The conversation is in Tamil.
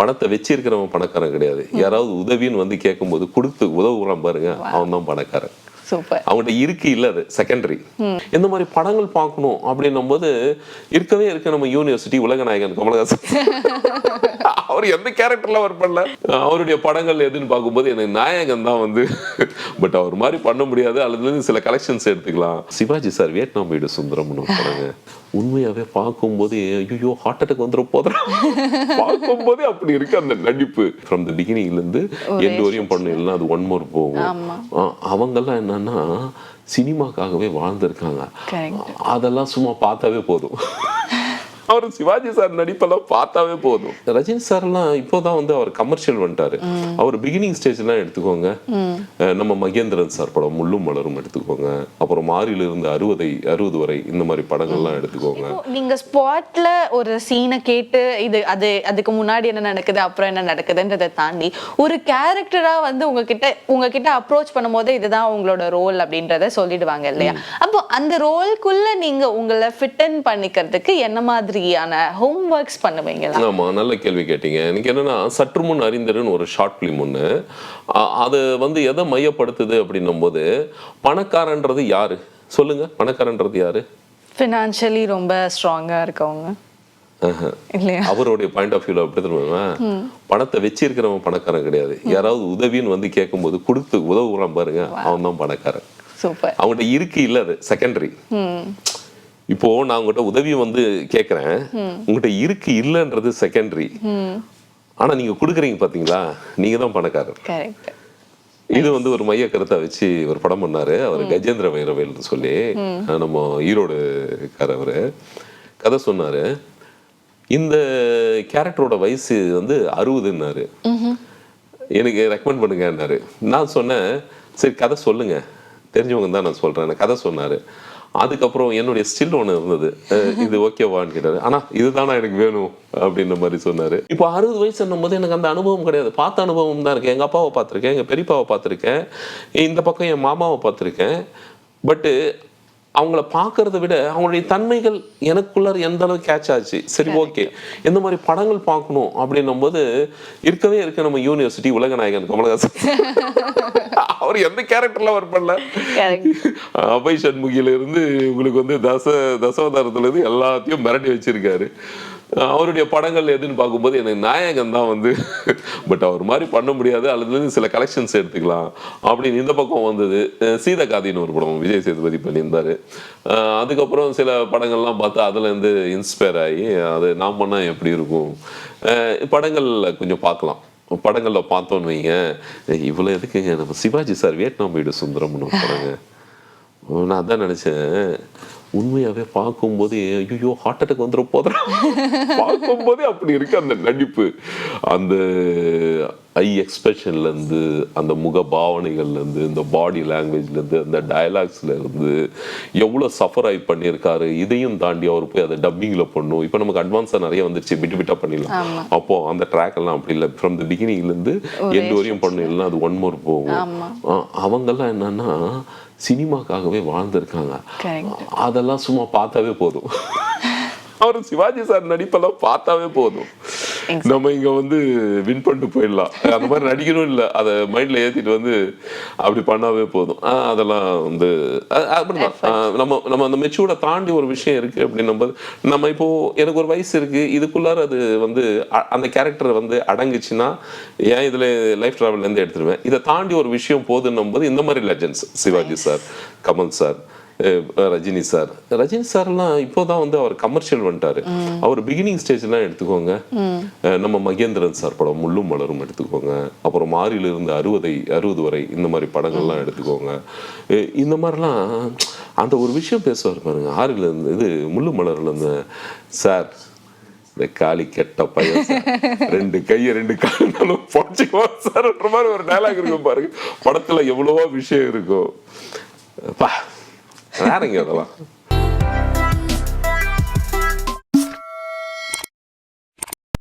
பணத்தை வச்சிருக்கிறவன் பணக்காரன் கிடையாது. யாராவது உதவின்னு வந்து கேட்கும்போது கொடுத்து உதவுறான் பாருங்க, அவன் தான் பணக்காரன். அவங்கள்ட்ட இருக்கு இல்ல, அது செகண்டரி. இந்த மாதிரி படங்கள் பார்க்கணும் அப்படின்னும் போது இருக்கவே இருக்க நம்ம யூனிவர்சிட்டி உலகநாயகன் கமலஹாசன். அவர் எந்த கேரக்டர்ல ஒர்க் பண்ணல. அவருடைய படங்கள் எதுன்னு பார்க்கும்போது எனக்கு நாயகன் தான் வந்து, பட் அவர் மாதிரி பண்ண முடியாது. அல்லது சில கலெக்ஷன்ஸ் எடுத்துக்கலாம். சிவாஜி சார் வியட்நாம் வீடு சுந்தரம்னு படங்க உண்மையாவே பார்க்கும்போது ஐயோ ஹார்ட் அட்டாக் வந்துடும் போதும். பார்க்கும்போதே அப்படி இருக்கு அந்த நடிப்பு. ஃப்ரம் தி பிகினிங்ல இருந்து எண்ட் வரையும் பண்ண அது ஒன் மோர் போகும். அவங்கெல்லாம் என்னன்னா சினிமாக்காகவே வாழ்ந்திருக்காங்க. அதெல்லாம் சும்மா பார்த்தாவே போதும். அவர் சிவாஜி சார் நடிப்பெல்லாம் பார்த்தாவே போதும். ரஜினி சார் எல்லாம் இப்போதான் வந்து அவர் கமர்ஷியல் வந்துட்டாரு. அவர் பிகினிங் ஸ்டேஜ் எல்லாம் எடுத்துக்கோங்க, நம்ம மகேந்திரன் சார் படம் முள்ளும் மலரும் எடுத்துக்கோங்க, அப்புறம் மாறில இருந்து 60 வரை இந்த மாதிரி படங்கள்லாம் எடுத்துக்கோங்க. நீங்க ஸ்பாட்ல ஒரு சீனை கேட்டு இது அதுக்கு முன்னாடி என்ன நடக்குது அப்புறம் என்ன நடக்குதுன்றதை தாண்டி ஒரு கேரக்டரா வந்து உங்ககிட்ட அப்ரோச் பண்ணும்போது இதுதான் உங்களோட ரோல் அப்படின்றத சொல்லிடுவாங்க இல்லையா? அப்போ அந்த ரோல்குள்ள நீங்க உங்களை ஃபிட் இன் பண்ணிக்கிறதுக்கு என்ன மாதிரி ஹோம் ஒர்க்ஸ் பண்ணுவீங்களா? ஆமா, நல்ல கேள்வி கேட்டீங்க. எனக்கு என்னன்னா சற்று முன் அறிந்தருன்னு ஒரு ஷார்ட் பிலிம் ஒன்று, அது வந்து எதை மையப்படுத்துது அப்படின்னும் போது பணக்காரன்றது யாரு சொல்லுங்க? பணக்காரன்றது யாரு? ஃபினான்ஷியலி ரொம்ப ஸ்ட்ராங்கா இருக்கவங்க இல்லையா? அவருடைய பாயிண்ட் ஆஃப் வியூல எப்படி தெரியுமா, பணத்தை வச்சிருக்கிறவன் பணக்காரன் கிடையாது. யாராவது உதவின்னு வந்து கேட்கும்போது கொடுத்து உதவுறான் பாருங்க, அவன் தான் பணக்காரன். அவங்கள்ட்ட இருக்கு இல்ல, அது செகண்டரி. இப்போ நான் உங்ககிட்ட உதவி வந்து கேட்கறேன், உங்ககிட்ட இருக்கு இல்லன்றது செகண்டரி. ஆனா நீங்க கொடுக்குறீங்க பாத்தீங்களா, நீங்க தான் பணக்காரர். இது வந்து ஒரு மைய கருத்தை வச்சு ஒரு படம் பண்ணாரு அவர், கஜேந்திர வைரவேல்னு சொல்லி. நம்ம ஈரோடுக்காரவர் கதை சொன்னாரு. இந்த கேரக்டரோட வயசு வந்து 60ன்னாரு. எனக்கு ரெக்கமெண்ட் பண்ணுங்கன்னாரு. நான் சொன்னேன் சரி கதை சொல்லுங்க, தெரிஞ்சவங்க தான் நான் சொல்றேன். கதை சொன்னாரு. அதுக்கப்புறம் என்னுடைய ஸ்டில் ஒன்று இருந்தது, இது ஓகேவான்னு கேட்டாரு. ஆனா இதுதானா எனக்கு வேணும் அப்படின்ற மாதிரி சொன்னாரு. இப்போ 60 வயசுன்னும் போது எனக்கு அந்த அனுபவம் கிடையாது. பார்த்த அனுபவம் தான் இருக்கு. எங்க அப்பாவை பார்த்துருக்கேன், எங்க பெரியப்பாவை பார்த்துருக்கேன், இந்த பக்கம் என் மாமாவை பார்த்துருக்கேன். பட்டு அவங்கள பார்க்கறத விட அவங்களுடைய தன்மைகள் எனக்குள்ள எந்த அளவுக்கு கேட்ச் ஆச்சு. சரி ஓகே, இந்த மாதிரி படங்கள் பார்க்கணும் அப்படின்னும் போது இருக்கவே இருக்க நம்ம யூனிவர்சிட்டி உலகநாயகன் கமலஹாசன். அவர் எந்த கேரக்டர்ல ஒர்க் பண்ணல. அபய் சண்முகில இருந்து உங்களுக்கு வந்து தசாவதாரத்துல இருந்து எல்லாத்தையும் மிரட்டி வச்சிருக்காரு. அவருடைய படங்கள் எதுன்னு பார்க்கும்போது எனக்கு நாயகன் தான் வந்து, பட் அவர் மாதிரி பண்ண முடியாது. அல்லது சில கலெக்ஷன்ஸ் எடுத்துக்கலாம் அப்படின்னு இந்த பக்கம் வந்தது. சீதகாதின்னு ஒரு படம் விஜய் சேதுபதி பண்ணியிருந்தாரு. அதுக்கப்புறம் சில படங்கள்லாம் பார்த்து அதுல இருந்து இன்ஸ்பயர் ஆகி அது நாம் பண்ணா எப்படி இருக்கும், படங்கள்ல கொஞ்சம் பார்க்கலாம். படங்கள்ல பார்த்தோன்னு வைங்க, இவ்வளவு எதுக்குங்க நம்ம சிவாஜி சார் வியட்நாம் வீடு சுந்தரம்னு படங்க. நான் அதான் நினைச்சேன், உண்மையாவே பார்க்கும்போது ஐயோ ஹார்ட் அட்டாக் வந்துடும் போதும். பார்க்கும்போதே அப்படி இருக்கு அந்த நடிப்பு. அந்த ஐ எக்ஸ்பிரஷன்ல இருந்து, அந்த முக பாவனைகள்ல இருந்து, இந்த பாடி லாங்குவேஜ்ல இருந்து, அந்த டயலாக்ஸ்ல இருந்து எவ்வளவு சஃபர் ஆகி பண்ணியிருக்காரு. இதையும் தாண்டி அவர் போய் அதை டப்பிங்ல பண்ணும். இப்போ நமக்கு அட்வான்ஸா நிறைய வந்துருச்சு, விட்டு பண்ணிடலாம். அப்போ அந்த ட்ராக் எல்லாம் அப்படி இல்லை. ஃப்ரம் தி பிகினிங்ல இருந்து எண்ட் வரையும் பண்ணலாம், அது ஒன் மோர் போகும். அவங்கெல்லாம் என்னன்னா சினிமாக்காகவே வாழ்ந்திருக்காங்க. அதெல்லாம் சும்மா பார்த்தாவே போதும். அவர் சிவாஜி சார் நடிப்பெல்லாம் பார்த்தாவே போதும், நம்ம இங்க வந்து வின் பண்ணிட்டு போயிடலாம். அந்த மாதிரி நடிக்கணும் இல்லை, அதை மைண்ட்ல ஏத்திட்டு வந்து அப்படி பண்ணாவே போதும். அதெல்லாம் வந்து அப்படிதான். நம்ம அந்த மெச்சூர்டை தாண்டி ஒரு விஷயம் இருக்கு அப்படின்னும் நம்ம இப்போ எனக்கு ஒரு வயசு இருக்கு, இதுக்குள்ளார அது வந்து அந்த கேரக்டர் வந்து அடங்குச்சுன்னா ஏன் இதுல லைஃப் டிராவல்ல இருந்து எடுத்துருவேன். இதை தாண்டி ஒரு விஷயம் போதுன்னும் போது இந்த மாதிரி legends Shivaji sir, Kamal sir, Rajini சார்லாம் இப்போதான் வந்து அவர் கமர்ஷியல் வந்துட்டாரு. அவர் பிகினிங் ஸ்டேஜ் எல்லாம் எடுத்துக்கோங்க, நம்ம மகேந்திரன் சார் படம் முள்ளும் மலரும் எடுத்துக்கோங்க, அப்புறம் மாறில இருந்து 60 வரை இந்த மாதிரி படங்கள்லாம் எடுத்துக்கோங்க. இந்த மாதிரிலாம் அந்த ஒரு விஷயம் பேசுவார் பாருங்க. ஆறில இருந்து இது முள்ளும் மலர்ல இருந்து, சார் இந்த காலி கெட்ட பையன், 2 கையை 2 காலும் பொடிச்சுக்குவான் சார்ன்ற மாதிரி ஒரு டயலாக் இருக்கும் பாருங்க. படத்துல எவ்வளவோ விஷயம் இருக்கும். வேறங்க அதெல்லாம்